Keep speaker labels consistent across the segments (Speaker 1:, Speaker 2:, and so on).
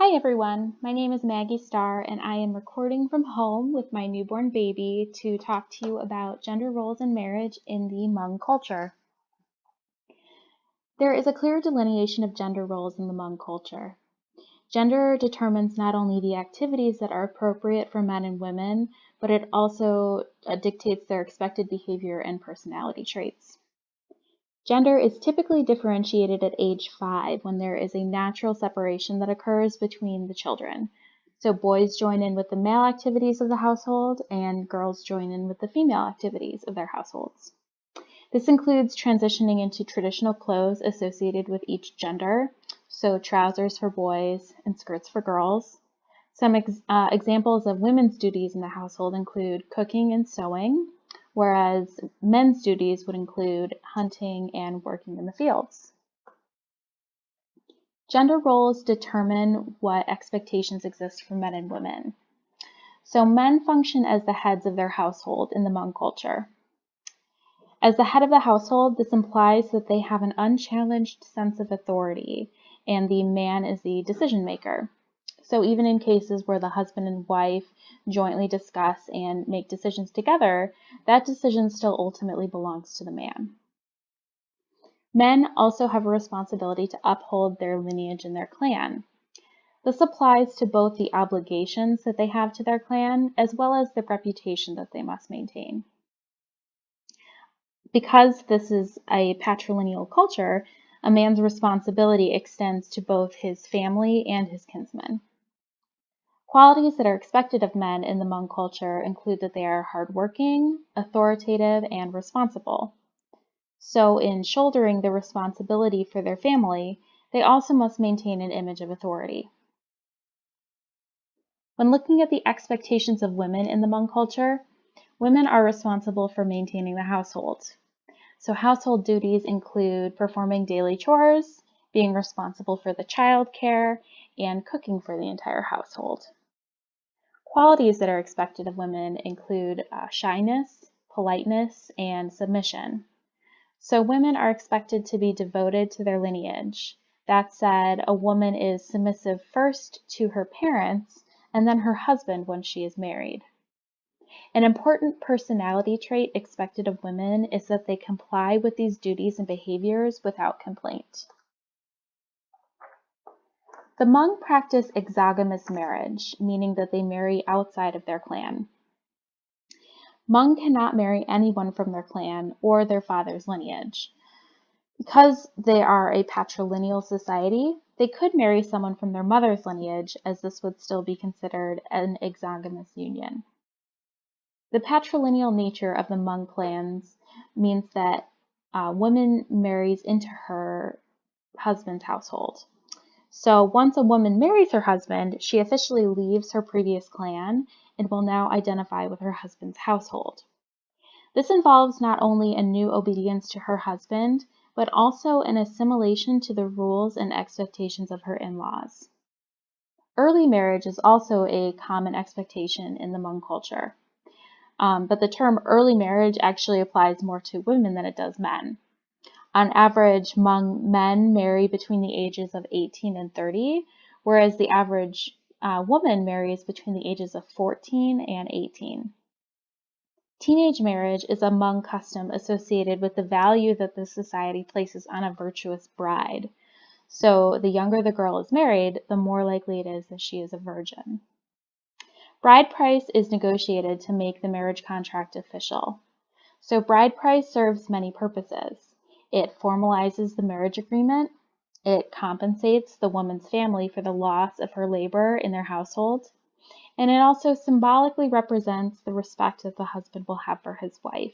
Speaker 1: Hi everyone, my name is Maggie Starr and I am recording from home with my newborn baby to talk to you about gender roles in marriage in the Hmong culture. There is a clear delineation of gender roles in the Hmong culture. Gender determines not only the activities that are appropriate for men and women, but it also dictates their expected behavior and personality traits. Gender is typically differentiated at age 5 when there is a natural separation that occurs between the children. So boys join in with the male activities of the household and girls join in with the female activities of their households. This includes transitioning into traditional clothes associated with each gender, so trousers for boys and skirts for girls. Some examples of women's duties in the household include cooking and sewing, whereas men's duties would include hunting and working in the fields. Gender roles determine what expectations exist for men and women. So men function as the heads of their household in the Hmong culture. As the head of the household, this implies that they have an unchallenged sense of authority, and the man is the decision maker. So even in cases where the husband and wife jointly discuss and make decisions together, that decision still ultimately belongs to the man. Men also have a responsibility to uphold their lineage and their clan. This applies to both the obligations that they have to their clan as well as the reputation that they must maintain. Because this is a patrilineal culture, a man's responsibility extends to both his family and his kinsmen. Qualities that are expected of men in the Hmong culture include that they are hardworking, authoritative, and responsible. So in shouldering the responsibility for their family, they also must maintain an image of authority. When looking at the expectations of women in the Hmong culture, women are responsible for maintaining the household. So household duties include performing daily chores, being responsible for the child care, and cooking for the entire household. Qualities that are expected of women include shyness, politeness, and submission. So women are expected to be devoted to their lineage. That said, a woman is submissive first to her parents and then her husband when she is married. An important personality trait expected of women is that they comply with these duties and behaviors without complaint. The Hmong practice exogamous marriage, meaning that they marry outside of their clan. Hmong cannot marry anyone from their clan or their father's lineage. Because they are a patrilineal society, they could marry someone from their mother's lineage, as this would still be considered an exogamous union. The patrilineal nature of the Hmong clans means that a woman marries into her husband's household. So once a woman marries her husband, she officially leaves her previous clan and will now identify with her husband's household. This involves not only a new obedience to her husband, but also an assimilation to the rules and expectations of her in-laws. Early marriage is also a common expectation in the Hmong culture, but the term early marriage actually applies more to women than it does men. On average, Hmong men marry between the ages of 18 and 30, whereas the average woman marries between the ages of 14 and 18. Teenage marriage is a Hmong custom associated with the value that the society places on a virtuous bride. So the younger the girl is married, the more likely it is that she is a virgin. Bride price is negotiated to make the marriage contract official. So bride price serves many purposes. It formalizes the marriage agreement. It compensates the woman's family for the loss of her labor in their household. And it also symbolically represents the respect that the husband will have for his wife.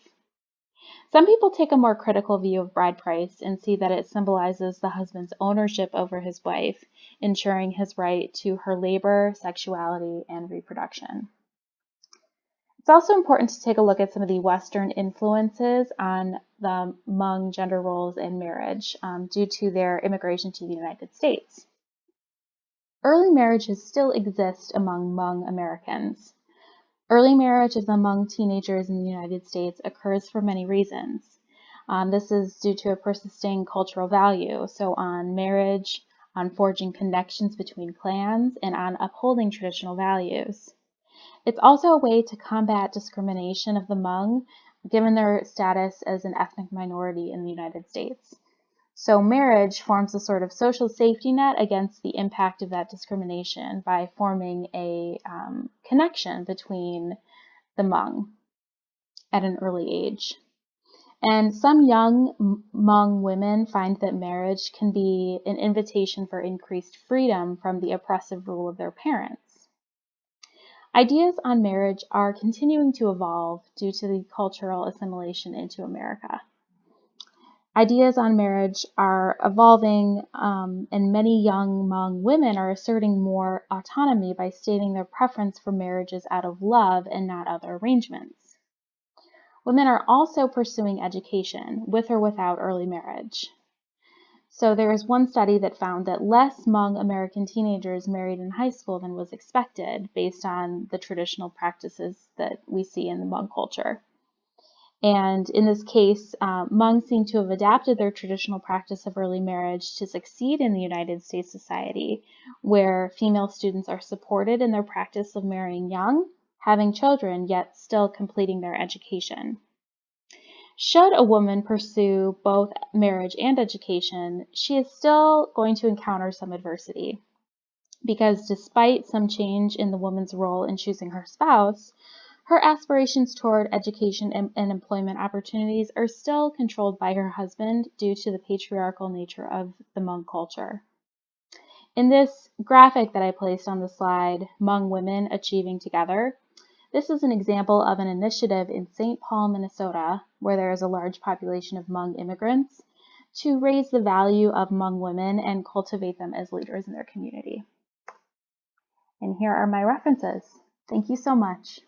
Speaker 1: Some people take a more critical view of bride price and see that it symbolizes the husband's ownership over his wife, ensuring his right to her labor, sexuality, and reproduction. It's also important to take a look at some of the Western influences on the Hmong gender roles in marriage due to their immigration to the United States. Early marriages still exist among Hmong Americans. Early marriage of the Hmong teenagers in the United States occurs for many reasons. This is due to a persisting cultural value, so on marriage, on forging connections between clans, and on upholding traditional values. It's also a way to combat discrimination of the Hmong, given their status as an ethnic minority in the United States. So marriage forms a sort of social safety net against the impact of that discrimination by forming a connection between the Hmong at an early age. And some young Hmong women find that marriage can be an invitation for increased freedom from the oppressive rule of their parents. Ideas on marriage are continuing to evolve due to the cultural assimilation into America. Ideas on marriage are evolving, and many young Hmong women are asserting more autonomy by stating their preference for marriages out of love and not other arrangements. Women are also pursuing education, with or without early marriage. So there is one study that found that less Hmong American teenagers married in high school than was expected based on the traditional practices that we see in the Hmong culture. And in this case, Hmong seem to have adapted their traditional practice of early marriage to succeed in the United States society, where female students are supported in their practice of marrying young, having children, yet still completing their education. Should a woman pursue both marriage and education, she is still going to encounter some adversity, because despite some change in the woman's role in choosing her spouse, her aspirations toward education and employment opportunities are still controlled by her husband due to the patriarchal nature of the Hmong culture. In this graphic that I placed on the slide, Hmong Women Achieving Together, this is an example of an initiative in St. Paul, Minnesota, where there is a large population of Hmong immigrants, to raise the value of Hmong women and cultivate them as leaders in their community. And here are my references. Thank you so much.